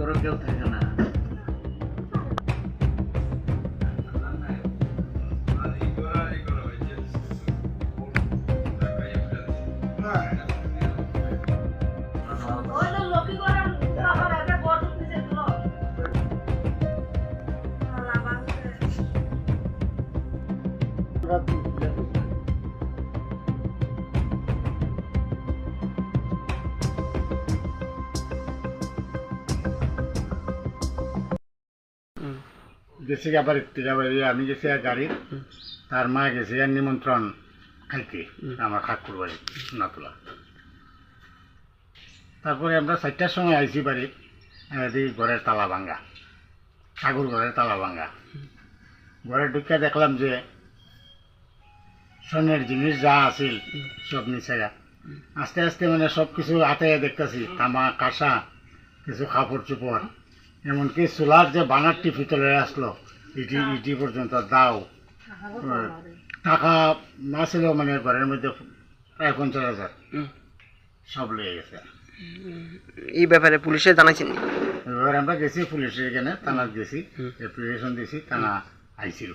করে কেউ থাকে না। গেছি আবার আমি গেছি আর গাড়ি, তার মা গেছে আর নিমন্ত্রণ খাইতে আমার ঠাকুর বাড়ি নাতলা। তারপরে আমরা 4টার সময় আইছি বাড়ি, দেখি ঘরের তালা ভাঙ্গা, ঠাকুর ঘরের তালা ভাঙ্গা। ঘরে ঢুকে দেখলাম যে স্বর্ণের জিনিস যা আছিল সব নিচে। আস্তে আস্তে মানে সব কিছু হাতে দেখতেছি, তামা কাঁসা, কিছু কাপড় চোপড়, এমনকি চুলার যে বানারটি ভিতরে আসলো ইটি ইটি পর্যন্ত দাও। টাকা না ছিল মানে ঘরের মধ্যে প্রায় 50,000 সব লেগে গেছে। এই ব্যাপারে পুলিশে জানাইছেন? এবার আমরা গেছি পুলিশের এখানে, থানার গেছি, অ্যাপ্লিকেশন দিয়েছি, থানা আইছিল।